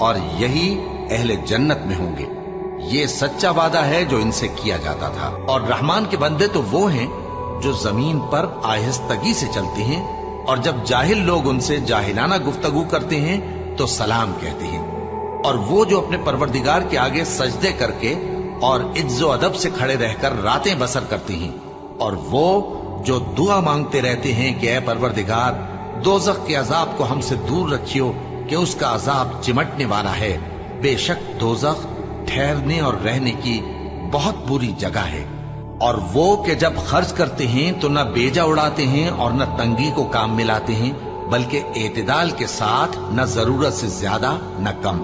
اور یہی اہل جنت میں ہوں گے۔ یہ سچا وعدہ ہے جو ان سے کیا جاتا تھا۔ اور رحمان کے بندے تو وہ ہیں جو زمین پر آہستگی سے چلتے ہیں، اور جب جاہل لوگ ان سے جاہلانہ گفتگو کرتے ہیں تو سلام کہتے ہیں۔ اور وہ جو اپنے پروردگار کے آگے سجدے کر کے اور عز و ادب سے کھڑے رہ کر راتیں بسر کرتے ہیں، اور وہ جو دعا مانگتے رہتے ہیں کہ اے پروردگار دوزخ کے عذاب کو ہم سے دور رکھیو کہ اس کا عذاب چمٹنے والا ہے۔ بے شک دوزخ ٹھہرنے اور رہنے کی بہت بری جگہ ہے۔ اور وہ کہ جب خرچ کرتے ہیں تو نہ بیجا اڑاتے ہیں اور نہ تنگی کو کام میں لاتے ہیں، بلکہ اعتدال کے ساتھ، نہ ضرورت سے زیادہ نہ کم۔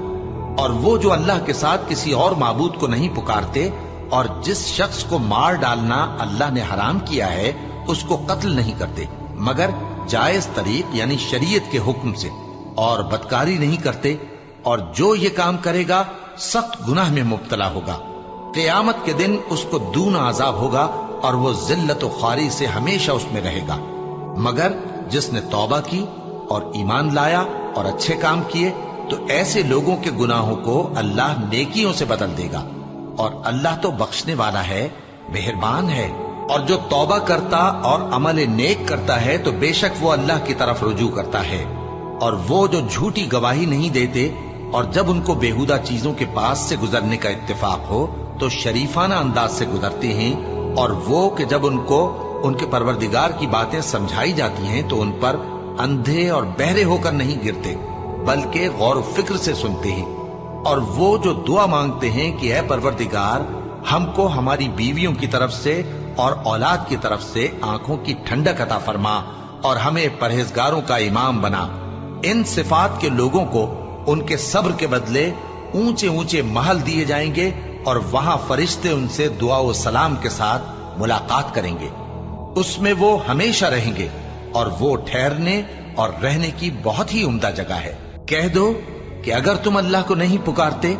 اور وہ جو اللہ کے ساتھ کسی اور معبود کو نہیں پکارتے، اور جس شخص کو مار ڈالنا اللہ نے حرام کیا ہے اس کو قتل نہیں کرتے مگر جائز طریق یعنی شریعت کے حکم سے، اور بدکاری نہیں کرتے، اور جو یہ کام کرے گا سخت گناہ میں مبتلا ہوگا۔ قیامت کے دن اس کو دونا عذاب ہوگا اور وہ ذلت و خواری سے ہمیشہ اس میں رہے گا، مگر جس نے توبہ کی اور ایمان لایا اور اچھے کام کیے تو ایسے لوگوں کے گناہوں کو اللہ نیکیوں سے بدل دے گا، اور اللہ تو بخشنے والا ہے، مہربان ہے۔ اور جو توبہ کرتا اور عمل نیک کرتا ہے تو بے شک وہ اللہ کی طرف رجوع کرتا ہے۔ اور وہ جو جھوٹی گواہی نہیں دیتے اور جب ان کو بیہودہ چیزوں کے پاس سے گزرنے کا اتفاق ہو تو شریفانہ انداز سے گزرتے ہیں، اور وہ کہ جب ان کو ان کے پروردگار کی باتیں سمجھائی جاتی ہیں تو ان پر اندھے اور بہرے ہو کر نہیں گرتے بلکہ غور و فکر سے سنتے ہیں۔ اور وہ جو دعا مانگتے ہیں کہ اے پروردگار ہم کو ہماری بیویوں کی طرف سے اور اولاد کی طرف سے آنکھوں کی ٹھنڈک عطا فرما اور ہمیں پرہیزگاروں کا امام بنا، ان صفات کے لوگوں کو ان کے صبر کے بدلے اونچے اونچے محل دیے جائیں گے، اور وہاں فرشتے ان سے دعا و سلام کے ساتھ ملاقات کریں گے، اس میں وہ ہمیشہ رہیں گے، اور وہ ٹھہرنے اور رہنے کی بہت ہی عمدہ جگہ ہے۔ کہہ دو کہ اگر تم اللہ کو نہیں پکارتے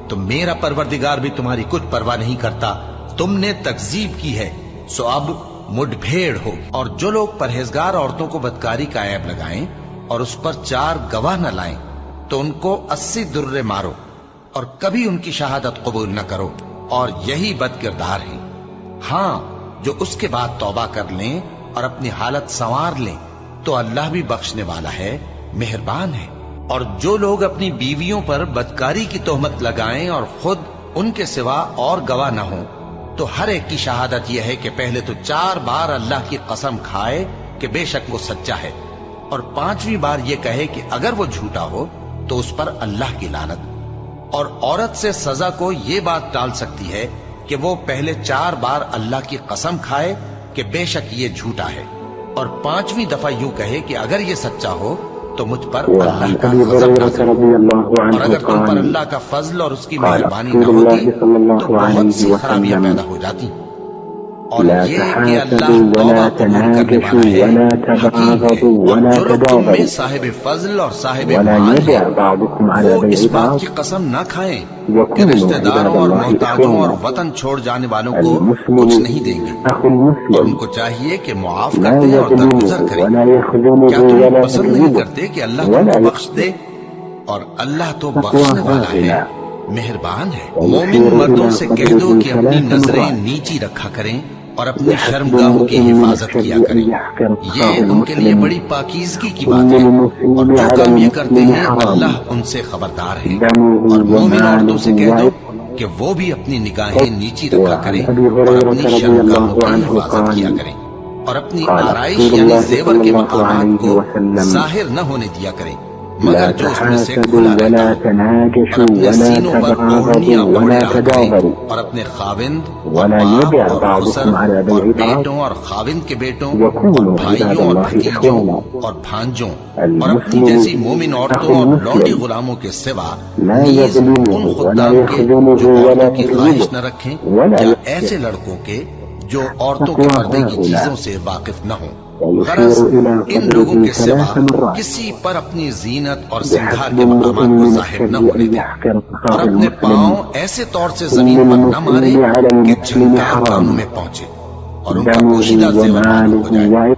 تو میرا پروردگار بھی تمہاری کچھ پرواہ نہیں کرتا، تم نے تکذیب کی ہے سو اب مڈ بھیڑ ہو۔ اور جو لوگ پرہیزگار عورتوں کو بدکاری کا عیب لگائیں اور اس پر 4 گواہ نہ لائیں تو ان کو 80 درے مارو اور کبھی ان کی شہادت قبول نہ کرو، اور یہی بد کردار ہیں۔ ہاں جو اس کے بعد توبہ کر لیں اور اپنی حالت سنوار لیں تو اللہ بھی بخشنے والا ہے، مہربان ہے۔ اور جو لوگ اپنی بیویوں پر بدکاری کی تہمت لگائیں اور خود ان کے سوا اور گواہ نہ ہوں تو ہر ایک کی شہادت یہ ہے کہ پہلے تو 4 بار اللہ کی قسم کھائے کہ بے شک وہ سچا ہے، اور 5ویں بار یہ کہے کہ اگر وہ جھوٹا ہو تو اس پر اللہ کی لعنت۔ اور عورت سے سزا کو یہ بات ٹال سکتی ہے کہ وہ پہلے 4 بار اللہ کی قسم کھائے کہ بے شک یہ جھوٹا ہے، اور 5ویں دفعہ یوں کہے کہ اگر یہ سچا ہو تو مجھ پر اللہ کا غضب نازل ہو۔ اور اگر تم پر اللہ کا فضل اور اس کی مہربانی نہ ہوتی تو بہت سی خرابیاں پیدا ہو جاتی۔ اور یہ کہ اللہ توبہ قبول کرنے والا ہے، حکیم ہے، اور جو لوگ تم میں صاحب فضل اور صاحب مال ہیں وہ اس بات کی قسم نہ کھائیں کہ رشتہ داروں اور محتاجوں اور وطن چھوڑ جانے والوں کو کچھ نہیں دیں گے، اور ان کو چاہیے کہ معاف کر دیں اور درگزر کریں۔ کیا تم پسند نہیں کرتے کہ اللہ تم کو بخش دے؟ اور اللہ تو بخشنے والا ہے، مہربان ہے۔ مومن مردوں سے کہہ دو کہ اپنی نظریں نیچی رکھا کریں اور اپنی شرمگاہوں کی حفاظت کیا کریں، یہ ان کے لیے بڑی پاکیزگی کی بات ہے، اور جو کام یہ کرتے ہیں اللہ ان سے خبردار ہے۔ اور مومن عورتوں سے کہہ دو کہ وہ بھی اپنی نگاہیں نیچی رکھا کریں اور اپنی شرمگاہوں کی حفاظت کیا کریں، اور اپنی آرائش یعنی زیور کے مقامات کو ظاہر نہ ہونے دیا کریں مگر جو اس میں سے کھلا رہتا ہو، اور اپنے سینوں پر اوڑھنیاں اوڑھے رکھیں، اور اپنے خاوند اور باپ اور خسر اور بیٹوں اور خاوند کے بیٹوں اور بھائیوں اور بھتیجوں اور بھانجوں اور اپنی جیسی مومن عورتوں اور لونڈی غلاموں کے سوا نیز ان خدام کے جو عورتوں کی خواہش نہ رکھیں یا ایسے لڑکوں کے جو عورتوں کے پردے کی چیزوں سے واقف نہ ہوں۔ غرض ان لوگوں کے سوا کسی پر اپنی زینت اور سنگھار کے مقامات کو ظاہر نہ ہونے دیں، اور اپنے پاؤں ایسے طور سے زمین پر نہ مارے کہ جھنکار کانوں میں پہنچے اور ان کا پوشیدہ زیور معلوم ہو جائے۔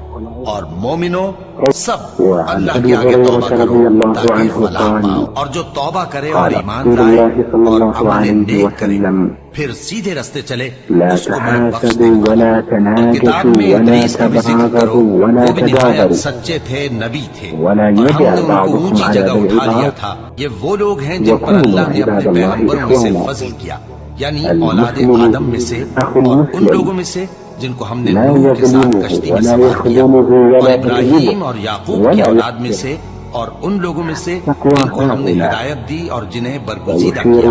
اور مومنوں سب اللہ کے آگے توبہ کرو تاکہ فلاح پاؤ، اور جو توبہ کرے اور ایمان لائے اور عمل نیک کرے پھر سیدھے رستے چلے اس کو میں بخش دوں گا۔ اور کتاب میں ادریس کا بھی ذکر کرو، وہ بھی نہایت سچے تھے، نبی تھے، اور ہم نے ان کو اونچی جگہ اٹھا لیا تھا۔ یہ وہ لوگ ہیں جن پر اللہ نے اپنے پیغمبروں میں سے فضل کیا، یعنی اولاد آدم میں سے، اور ان لوگوں میں سے جن کو ہم نے نوح کے ساتھ کشتی میں سوار کیا، اور ابراہیم اور یعقوب کی اولاد میں سے، اور ان لوگوں میں سے جن کو ہم نے ہدایت دی اور جنہیں برگزیدہ کیا۔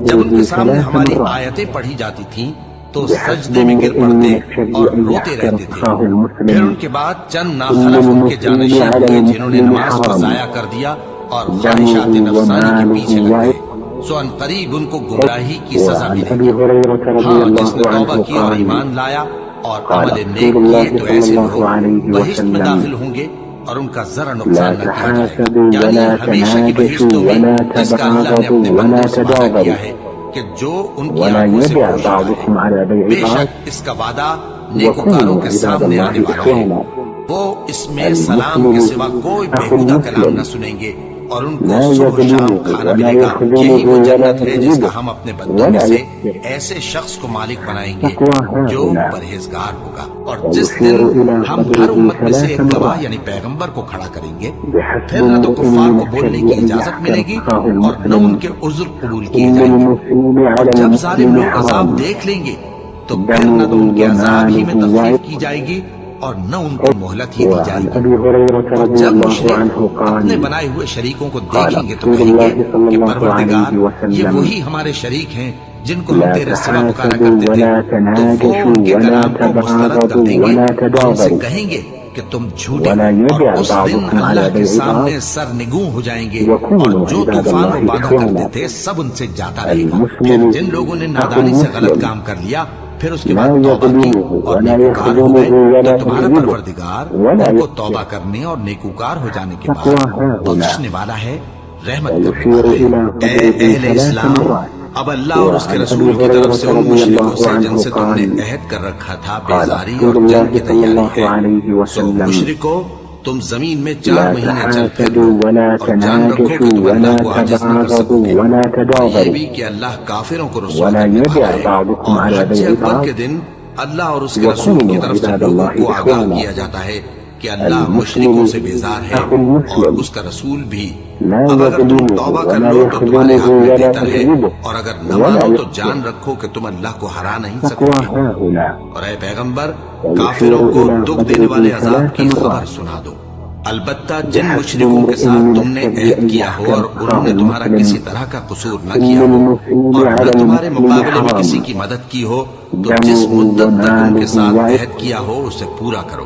جب ان کے سامنے ہماری آیتیں پڑھی جاتی تھیں تو سجدے میں گر پڑتے اور روتے رہتے تھے۔ پھر ان کے بعد چند ناخلف ان کے جانشین ہوئے جنہوں نے نماز کو ضائع کر دیا اور خواہشات نفسانی کے پیچھے لگ گئے، سو ان قریب ان کو گمراہی کی سزا ملے گی۔ ہاں، جس نے توبہ کی اور ایمان لایا اور عمل نیک کیے تو ایسے لوگ بہشت میں داخل ہوں گے اور ان کا ذرا نقصان نہ کیا جائے گا، یعنی ہمیشہ کی بہشتوں میں، جس کا اللہ نے اپنے بندوں سے وعدہ کیا ہے کہ جو ان کی آنکھوں سے پوش پائے۔ بے شک اس کا وعدہ نیکوکاروں کے سامنے آنے والا ہے، وہ اس میں سلام کے سوا کوئی بےہودہ کلام نہ سنیں گے، اور ان کو صبح شام کھانا ملے گا۔ یہی وہ جنت ہے جس کا ہم اپنے بندوں میں سے ایسے شخص کو مالک بنائیں گے جو پرہیزگار ہوگا۔ اور جس دن ہم ہر امت میں سے ایک گواہ یعنی پیغمبر کو کھڑا کریں گے، پھر نہ تو کفار کو بولنے کی اجازت ملے گی اور نہ ان کے عذر قبول کیے جائیں گے۔ اور جب ظالم لوگ عذاب دیکھ لیں گے تو پھر نہ تو ان کے عذاب ہی میں تخفیف کی جائے گی اور نہ ان کو مہلت ہی دی جائے گی۔ اور جب مشرک اپنے بنائے ہوئے شریکوں کو دیکھیں گے تو کہیں گے کہ پروردگار یہ وہی ہمارے شریک ہیں جن کو ہم تیرے سوا پکارا کرتے تھے، تو وہ ان کے کلام کو مسترد کر دیں گے اور ان سے کہیں گے کہ تم جھوٹے، اور اس دن اللہ کے سامنے سرنگوں ہو جائیں گے، اور جو طوفان وہ وعدہ کرتے تھے سب ان سے جاتا رہے گا۔ پھر جن لوگوں نے نادانی سے غلط کام کر لیا پھر اس کے بعد توبہ کی اور نیکوکار ہو گئے تو تمہارا پروردگار ان کو توبہ کرنے اور نیکوکار ہو جانے کے بعد بخشنے والا ہے، رحمت کرنے والا ہے۔ اے اہل اسلام، اب اللہ اور اس کے رسول کی طرف سے ان مشرکوں سے جن سے تم نے عہد کر رکھا تھا بیزاری اور جنگ کی تیاری ہے، سو مشرکو تم زمین میں 4 مہینے چل پھر لو اور جان رکھو کہ تم اللہ کو عاجز نہ کر سکو گے، اور یہ بھی کہ اللہ کافروں کو رسوا کرنے والا ہے۔ اور حج اکبر کے دن اللہ اور اس کے رسول کی طرف سے لوگوں کو آگاہ کیا جاتا ہے کہ اللہ مشرکوں سے بیزار ہے اور اس کا رسول بھی۔ اب اگر تم توبہ کر لو تو تمہارے حق میں بہتر ہے، اور اگر نہ مانو تو جان رکھو کہ تم اللہ کو ہرا نہیں سکو گے۔ اور اے پیغمبر، کافروں کو دکھ دینے والے عذاب کی خبر سنا دو۔ البتہ جن مشرکوں کے ساتھ تم نے عہد کیا ہو اور انہوں نے تمہارا کسی طرح کا قصور نہ کیا ہو اور نہ تمہارے مقابلے میں کسی کی مدد کی ہو، تو جس مدت تک ان کے ساتھ عہد کیا ہو اسے پورا کرو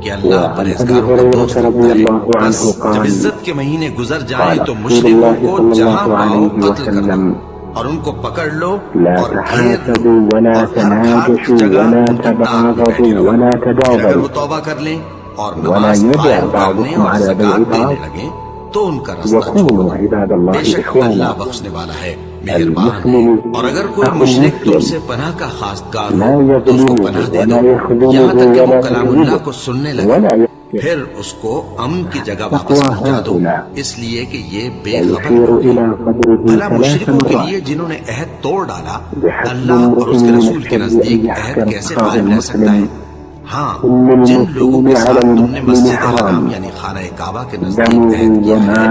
کہ اللہ پرہیزگاروں کا دوست ہوتا ہے۔ بس جب عزت کے مہینے گزر جائیں تو مشرکوں کو جہاں پاؤ قتل کر دو اور ان کو پکڑ لو اور گھیر لو اور ہر گھاٹ کی جگہ ان کی تان میں بیٹھے رہو۔ پھر اگر وہ توبہ کر لیں اور نماز قائم کرنے اور زکات دینے لگیں تو ان کا رستہ چھوڑو، بے شک اللہ بخشنے والا ہے، مہربان ہے۔ اور اگر کوئی مشرک تم سے پناہ کا خواستگار ہو تو اس کو پناہ دے دو یہاں تک کہ وہ کلام اللہ کو سننے لگے، پھر اس کو امن کی جگہ واپس پہنچا دو، اس لیے کہ یہ بے خبر لوگ ہیں۔ بھلا مشرکوں کے لیے جنہوں نے عہد توڑ ڈالا اللہ اور اس کے رسول کے نزدیک عہد کیسے قائم رہ سکتا ہے؟ ہاں، جن لوگوں کے ساتھ تم نے مسجد حرام یعنی خانہ کعبہ کے نزدیک عہد کیا ہے،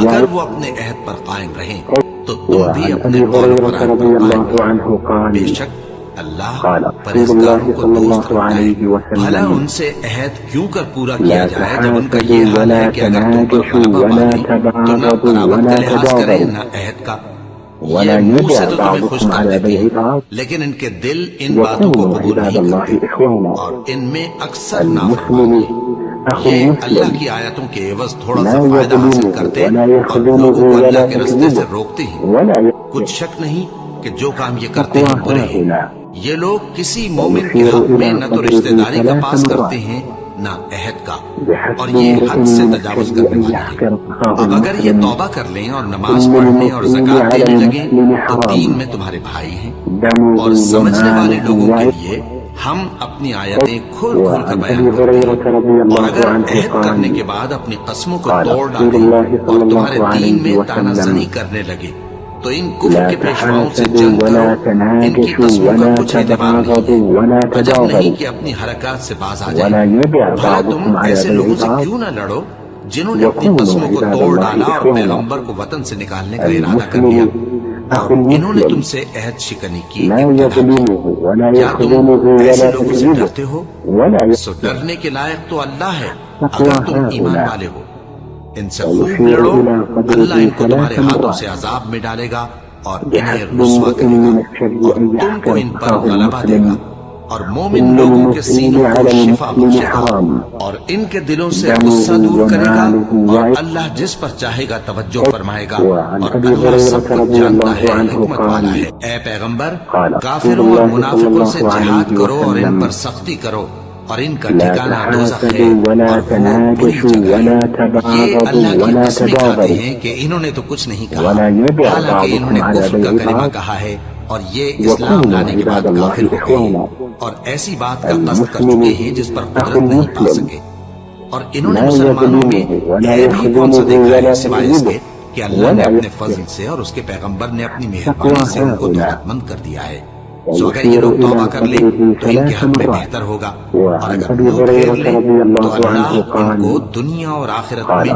اگر وہ اپنے عہد پر قائم رہیں تو تم بھی اپنے قول پر قائم رہو، بے شک اللہ پرہیزگاروں کو دوست رکھتا ہے۔ بھلا ان سے عہد کیوں کر پورا کیا جائے جب ان کا یہ حال ہے کہ اگر تم پر غلبہ پائیں تو نہ قرابت کا لحاظ کریں نہ عہد کا۔ یہ منہ سے تو تمہیں خوش کر دیتے ہیں لیکن ان کے دل ان باتوں کو قبول نہیں کرتے اور ان میں اکثر نافرمان ہیں۔ یہ اللہ کی آیتوں کے عوض تھوڑا سا فائدہ حاصل کرتے اور لوگوں کو اللہ کے رستے سے روکتے ہیں۔ کچھ شک نہیں کہ جو کام یہ کرتے ہیں برے ہیں۔ یہ لوگ کسی مومن کے حق میں نہ تو رشتہ داری کا پاس کرتے ہیں نہ عہد کا، اور یہ حد سے تجاوز کرنے والے ہیں۔ اب اگر یہ توبہ کر لیں اور نماز پڑھنے اور زکات دینے لگیں تو دین میں تمہارے بھائی ہیں، اور سمجھنے والے لوگوں کے لیے ہم اپنی آیتیں کھول کھول کر بیان کرتے ہیں، اور اگر عہد کرنے کے بعد اپنی قسموں کو توڑ ڈالیں اور تمہارے دین میں تانا زنی کرنے لگے تو ان کفر کے پیشواؤں سے جنگ کرو، ان کی قسموں کا کچھ اعتبار نہیں ہے، عجب نہیں کہ اپنی حرکات سے باز آ جائیں۔ بھلا تم ایسے لوگوں سے کیوں نہ لڑو جنہوں نے اپنی قسموں کو توڑ ڈالا اور پیغمبر کو وطن سے نکالنے کا ارادہ کر لیا، اور انہوں نے تم سے عہد شکنی کی ابتدا کی۔ کیا تم ایسے لوگوں سے ڈرتے ہو؟ سو ڈرنے کے لائق تو اللہ ہے اگر تم ایمان والے ہو۔ ان سے خوب لڑو، اللہ ان کو تمہارے ہاتھوں سے عذاب میں ڈالے گا اور انہیں رسوا کرے گا، اور تم کو ان پر غلبہ دے گا، اور مومن لوگوں کے سینوں کو شفا بخشے گا، اور ان کے دلوں سے غصہ دور کرے گا، اور اللہ جس پر چاہے گا توجہ فرمائے گا، اور اللہ سب کچھ جانتا ہے، حکمت والا ہے۔ اے پیغمبر، کافروں اور منافقوں سے جہاد کرو اور ان پر سختی کرو، اور ان کا ٹھکانہ دوزخ ہے اور وہ بری جگہ ہے۔ یہ اللہ کی قسمیں کھاتے ہیں کہ انہوں نے تو کچھ نہیں کہا، حالانکہ انہوں نے کفر کا کلمہ کہا ہے اور یہ اسلام لانے کے بعد کافر ہو گئے، اور ایسی بات کا قصد کر چکے ہیں جس پر قدرت نہیں پا سکے۔ اور انہوں نے مسلمانوں میں عیب ہی کون سا دیکھا ہے سوائے اس کے کہ اللہ نے اپنے فضل سے اور اس کے پیغمبر نے اپنی مہربانی سے ان کو دولت مند کر دیا ہے۔ سو اگر یہ لوگ توبہ کر لیں تو ان کے حق میں بہتر ہوگا، اور اگر منہ پھیر لیں تو اللہ ان کو دنیا اور آخرت میں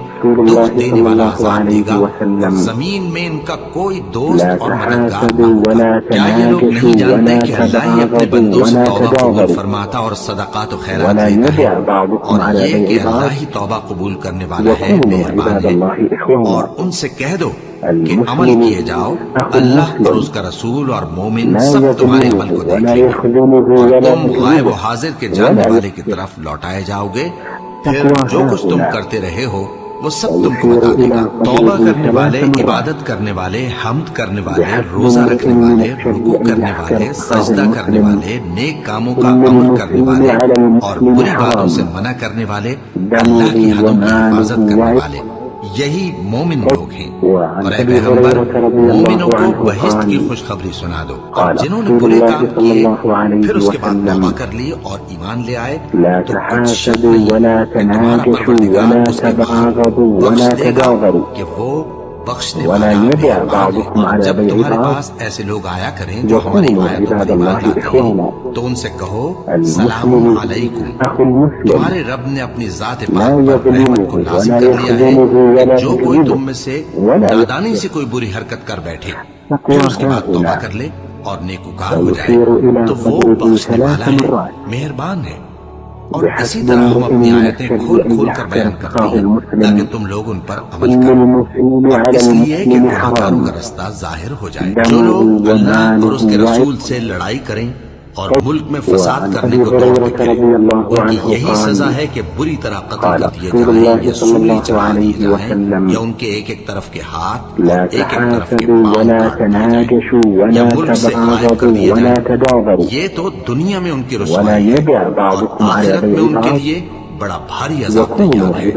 دکھ دینے والا عذاب دے گا، اور زمین میں ان کا کوئی دوست اور مددگار نہ ہوگا۔ کیا یہ لوگ نہیں جانتے کہ اللہ ہی اپنے بندوں سے توبہ قبول فرماتا اور صدقات و خیرات لیتا ہے، اور یہ کہ اللہ ہی توبہ قبول کرنے والا ہے، مہربان ہے۔ اور ان سے کہہ دو کہ عمل کیے جاؤ، اللہ اور اس کا رسول اور مومن سب تمہارے عمل کو دیکھ لیں گے، اور تم غائب و حاضر کے جاننے والے کی طرف لوٹائے جاؤ گے، پھر جو کچھ تم کرتے رہے ہو وہ سب تم کو بتا دے گا۔ توبہ کرنے والے، عبادت کرنے والے، حمد کرنے والے، روزہ رکھنے والے، رکوع کرنے والے، سجدہ کرنے والے، نیک کاموں کا عمل کرنے والے اور بری باتوں سے منع کرنے والے، اللہ کی حدوں کی حفاظت کرنے والے، یہی مومن لوگ ہیں۔ اور اے پیغمبر، مومنوں کو بہشت کی خوشخبری سنا دو، اور جنہوں نے برے کام کیے پھر اس کے بعد توبہ کر لی اور ایمان لے آئے تو کچھ شک نہیں کہ تمہارا پروردگار اس کے بعد بخش دے گا کہ وہ بخشنے والا مہربان ہے۔ اور جب تمہارے پاس ایسے لوگ آیا کریں جو ہماری آیتوں پر ایمان لاتے ہیں تو ان سے کہو سلام علیکم، تمہارے رب نے اپنی ذات پاک پر رحمت کو لازم کر لیا ہے کہ جو کوئی تم میں سے نادانی سے کوئی بری حرکت کر بیٹھے پھر اس کے بعد توبہ کر لے اور نیکوکار ہو جائے تو وہ بخشنے والا ہے، مہربان ہے۔ اور اسی طرح ہم اپنی آیتیں کھول کھول کر بیان کرتے ہیں تاکہ تم لوگ ان پر عمل کرو، اور اس لیے کہ گناہگاروں کا رستہ ظاہر ہو جائے۔ جو لوگ اللہ اور اس کے رسول سے لڑائی کریں اور ملک میں فساد کرنے کو دوڑتے پھریں، ان کی یہی سزا ہے کہ بری طرح قتل کر دیے جائیں یا سولی چڑھا دیے جائیں، یا ان کے ایک ایک طرف کے ہاتھ اور ایک ایک طرف کے پاؤں کاٹ دیے جائیں یا ملک سے غائب کر دیے جائیں۔ یہ تو دنیا میں ان کی رسوائی ہے، اور آخرت میں ان کے لیے بڑا بھاری عذاب تیار ہے۔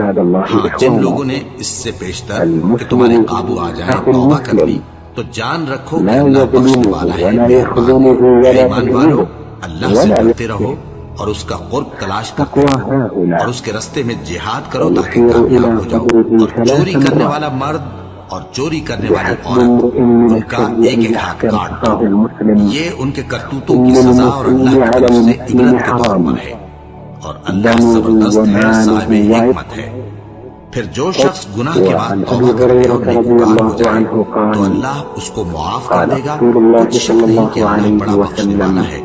ہاں، جن لوگوں نے اس سے پیشتر کہ تمہارے قابو آ جائیں توبہ کر لی تو جان رکھو کہ اللہ بخشنے والا ہے، مہربان ہے۔ اے ایمان والو، اللہ سے ڈرتے رہو اور اس کا قرب تلاش کرتے رہو، اور اس کے رستے میں جہاد کرو تاکہ کامیاب ہو جاؤ۔ اور چوری کرنے والا مرد اور چوری کرنے والی عورت، ان کا ایک ایک ہاتھ کاٹ دو، یہ ان کے کرتوتوں کی سزا اور اللہ کی طرف سے عبرت کے طور پر ہے، اور اللہ زبردست ہے، صاحب حکمت ہے۔ پھر جو شخص گناہ کے بعد توبہ کرے اور نیکوکار ہو جائے تو اللہ اس کو معاف کر دے گا، کچھ شک نہیں کہ اللہ بڑا بخشنے والا ہے،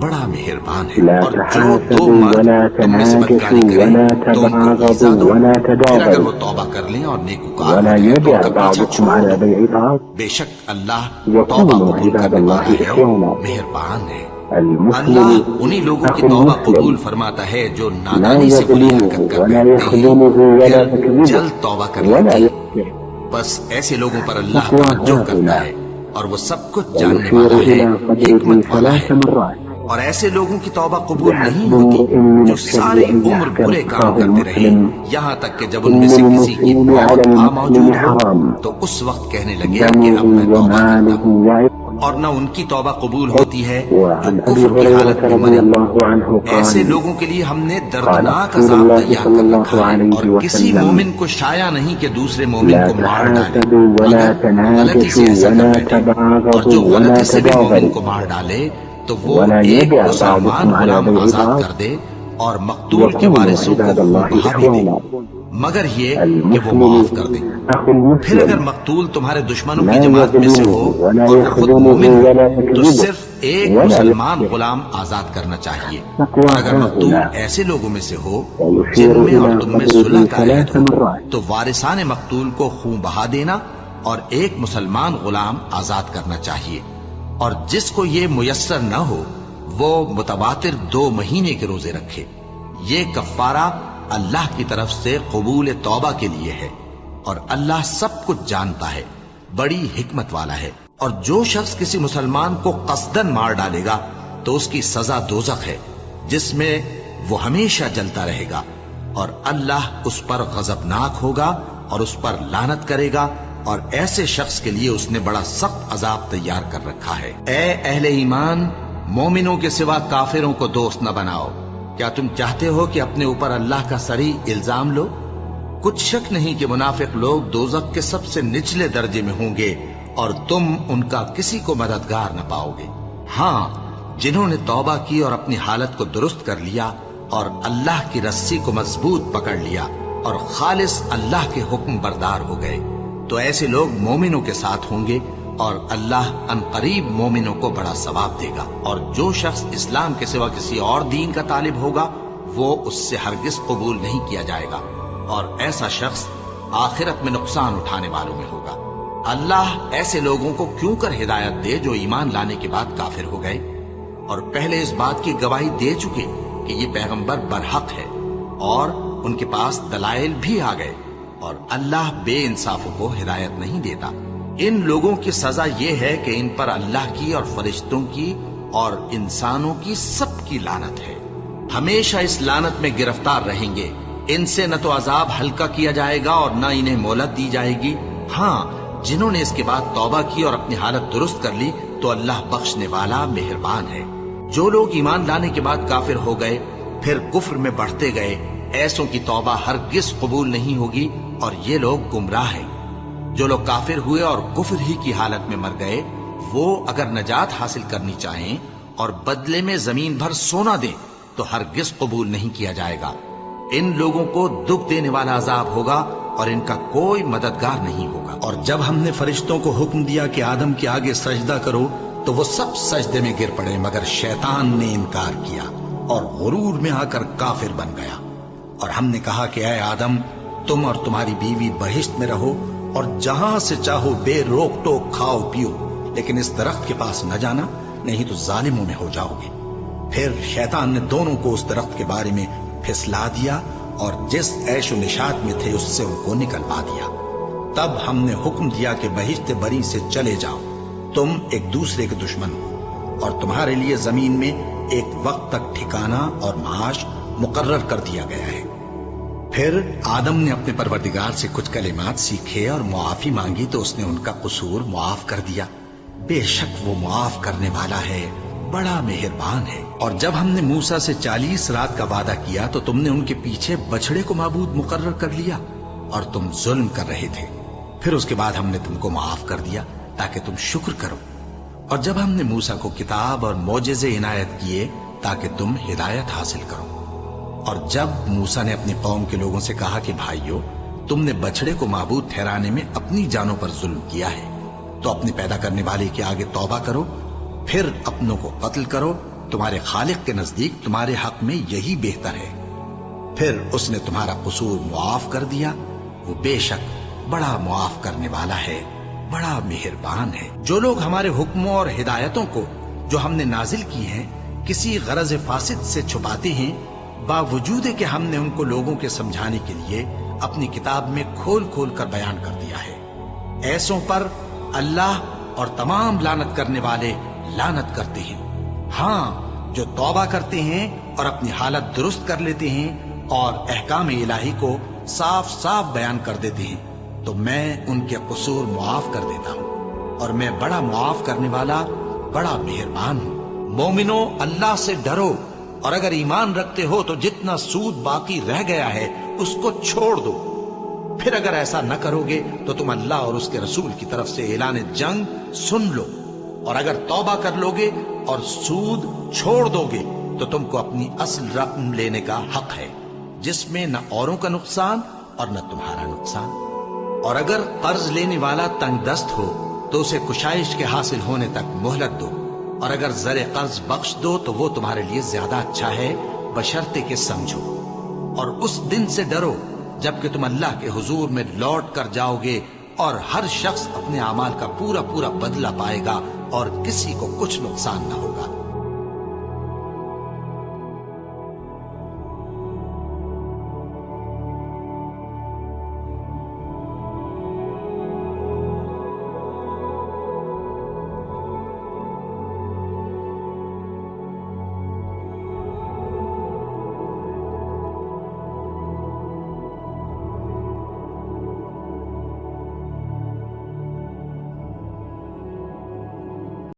بڑا مہربان ہے۔ اور جو دو مرد تم میں سے بدکاری کریں تو ان کو ایذا دو، پھر اگر وہ توبہ کر لیں اور نیکوکار ہو جائیں تو ان کا پیچھا چھوڑ دو، بے شک اللہ توبہ قبول کرنے والا ہے، مہربان ہے۔ اللہ انہی لوگوں کی توبہ قبول فرماتا ہے جو نادانی سے بری حرکت کر بیٹھتے ہیں پھر جلد توبہ کر لیتے ہیں، بس ایسے لوگوں پر اللہ توجہ کرتا ہے اور وہ سب کچھ جاننے والا ہے، حکمت والا ہے۔ اور ایسے لوگوں کی توبہ قبول نہیں ہوتی جو ساری عمر برے کام کرتے رہے، یہاں تک کہ جب ان میں سے کسی کی موت موجود ہو تو اس وقت کہنے لگے کہ اب میں توبہ کرتا ہوں۔ اور نہ ان کی توبہ قبول ہوتی ہے جو کفر کی حالت میں مرے۔ ایسے لوگوں کے لیے ہم نے دردناک عذاب تیار کر رکھا ہے، اور کسی مومن کو شایع نہیں کہ دوسرے مومن کو مار ڈالے مگر غلطی سے ایسا کر بیٹھے، اور جو غلطی سے بھی مومن کو مار ڈالے تو وہ ایک مسلمان غلام آزاد کر دے اور مقتول کے وارثوں کو خون بہا بھی دے، مگر یہ کہ وہ معاف کر دے۔ پھر اگر مقتول تمہارے دشمنوں کی جماعت میں سے ہو اور وہ خود مومن ہو تو صرف ایک مسلمان غلام آزاد کرنا چاہیے، اور اگر مقتول ایسے لوگوں میں سے ہو جن میں اور تم میں صلح کا عہد ہو تو وارثان مقتول کو خون بہا دینا اور ایک مسلمان غلام آزاد کرنا چاہیے، اور جس کو یہ میسر نہ ہو وہ متواتر 2 مہینے کے روزے رکھے۔ یہ کفارہ اللہ کی طرف سے قبول توبہ کے لیے ہے، اور اللہ سب کچھ جانتا ہے، بڑی حکمت والا ہے۔ اور جو شخص کسی مسلمان کو قصدن مار ڈالے گا تو اس کی سزا دوزخ ہے، جس میں وہ ہمیشہ جلتا رہے گا، اور اللہ اس پر غضبناک ہوگا اور اس پر لعنت کرے گا، اور ایسے شخص کے لیے اس نے بڑا سخت عذاب تیار کر رکھا ہے۔ اے اہل ایمان، مومنوں کے سوا کافروں کو دوست نہ بناؤ۔ کیا تم چاہتے ہو کہ اپنے اوپر اللہ کا صریح الزام لو؟ کچھ شک نہیں کہ منافق لوگ دوزخ کے سب سے نچلے درجے میں ہوں گے، اور تم ان کا کسی کو مددگار نہ پاؤ گے۔ ہاں، جنہوں نے توبہ کی اور اپنی حالت کو درست کر لیا اور اللہ کی رسی کو مضبوط پکڑ لیا اور خالص اللہ کے حکم بردار ہو گئے تو ایسے لوگ مومنوں کے ساتھ ہوں گے، اور اللہ عنقریب مومنوں کو بڑا ثواب دے گا۔ اور جو شخص اسلام کے سوا کسی اور دین کا طالب ہوگا وہ اس سے ہرگز قبول نہیں کیا جائے گا، اور ایسا شخص آخرت میں نقصان اٹھانے والوں میں ہوگا۔ اللہ ایسے لوگوں کو کیوں کر ہدایت دے جو ایمان لانے کے بعد کافر ہو گئے اور پہلے اس بات کی گواہی دے چکے کہ یہ پیغمبر برحق ہے، اور ان کے پاس دلائل بھی آ گئے، اور اللہ بے انصافوں کو ہدایت نہیں دیتا۔ ان لوگوں کی سزا یہ ہے کہ ان پر اللہ کی اور فرشتوں کی اور انسانوں کی سب کی لعنت ہے، ہمیشہ اس لعنت میں گرفتار رہیں گے۔ ان سے نہ تو عذاب ہلکا کیا جائے گا اور نہ انہیں مہلت دی جائے گی۔ ہاں، جنہوں نے اس کے بعد توبہ کی اور اپنی حالت درست کر لی تو اللہ بخشنے والا مہربان ہے۔ جو لوگ ایمان لانے کے بعد کافر ہو گئے پھر کفر میں بڑھتے گئے، ایسوں کی توبہ ہرگز قبول نہیں ہوگی، اور یہ لوگ گمراہ ہیں۔ جو لوگ کافر ہوئے اور کفر ہی کی حالت میں مر گئے، وہ اگر نجات حاصل کرنی چاہیں اور بدلے میں زمین بھر سونا دیں تو ہرگز قبول نہیں کیا جائے گا۔ ان لوگوں کو دکھ دینے والا عذاب ہوگا اور ان کا کوئی مددگار نہیں ہوگا۔ اور جب ہم نے فرشتوں کو حکم دیا کہ آدم کے آگے سجدہ کرو تو وہ سب سجدے میں گر پڑے، مگر شیطان نے انکار کیا اور غرور میں آ کر کافر بن گیا۔ اور ہم نے کہا کہ اے آدم، تم اور تمہاری بیوی بہشت میں رہو اور جہاں سے چاہو بے روک ٹوک کھاؤ پیو، لیکن اس درخت کے پاس نہ جانا، نہیں تو ظالموں میں ہو جاؤ گے۔ پھر شیطان نے دونوں کو اس درخت کے بارے میں پھسلا دیا اور جس عیش و نشاط میں تھے اس سے ان کو نکلوا دیا۔ تب ہم نے حکم دیا کہ بہشت بری سے چلے جاؤ، تم ایک دوسرے کے دشمن ہو، اور تمہارے لیے زمین میں ایک وقت تک ٹھکانہ اور معاش مقرر کر دیا گیا ہے۔ پھر آدم نے اپنے پروردگار سے کچھ کلمات سیکھے اور معافی مانگی تو اس نے ان کا قصور معاف کر دیا۔ بے شک وہ معاف کرنے والا ہے، بڑا مہربان ہے۔ اور جب ہم نے موسیٰ سے 40 رات کا وعدہ کیا تو تم نے ان کے پیچھے بچڑے کو معبود مقرر کر لیا اور تم ظلم کر رہے تھے۔ پھر اس کے بعد ہم نے تم کو معاف کر دیا تاکہ تم شکر کرو۔ اور جب ہم نے موسیٰ کو کتاب اور معجزے عنایت کیے تاکہ تم ہدایت حاصل کرو۔ اور جب موسیٰ نے اپنی قوم کے لوگوں سے کہا کہ بھائیو، تم نے بچڑے کو معبود ٹھہرانے میں اپنی جانوں پر ظلم کیا ہے، تو اپنے پیدا کرنے والے کے آگے توبہ کرو، پھر اپنوں کو قتل کرو، تمہارے خالق کے نزدیک تمہارے حق میں یہی بہتر ہے۔ پھر اس نے تمہارا قصور معاف کر دیا، وہ بے شک بڑا معاف کرنے والا ہے، بڑا مہربان ہے۔ جو لوگ ہمارے حکموں اور ہدایتوں کو جو ہم نے نازل کی ہیں کسی غرض فاسد سے چھپاتے ہیں، باوجود کہ ہم نے ان کو لوگوں کے سمجھانے کے لیے اپنی کتاب میں کھول کھول کر بیان کر دیا ہے، ایسوں پر اللہ اور تمام لعنت کرنے والے لعنت کرتے ہیں۔ ہاں، جو توبہ کرتے ہیں اور اپنی حالت درست کر لیتے ہیں اور احکام الہی کو صاف صاف بیان کر دیتے ہیں تو میں ان کے قصور معاف کر دیتا ہوں، اور میں بڑا معاف کرنے والا بڑا مہربان ہوں۔ مومنو، اللہ سے ڈرو، اور اگر ایمان رکھتے ہو تو جتنا سود باقی رہ گیا ہے اس کو چھوڑ دو۔ پھر اگر ایسا نہ کرو گے تو تم اللہ اور اس کے رسول کی طرف سے اعلان جنگ سن لو، اور اگر توبہ کر لو گے اور سود چھوڑ دو گے تو تم کو اپنی اصل رقم لینے کا حق ہے، جس میں نہ اوروں کا نقصان اور نہ تمہارا نقصان۔ اور اگر قرض لینے والا تنگ دست ہو تو اسے کشائش کے حاصل ہونے تک مہلت دو، اور اگر زر قرض بخش دو تو وہ تمہارے لیے زیادہ اچھا ہے، بشرطے کہ سمجھو۔ اور اس دن سے ڈرو جبکہ تم اللہ کے حضور میں لوٹ کر جاؤ گے، اور ہر شخص اپنے اعمال کا پورا پورا بدلہ پائے گا، اور کسی کو کچھ نقصان نہ ہوگا۔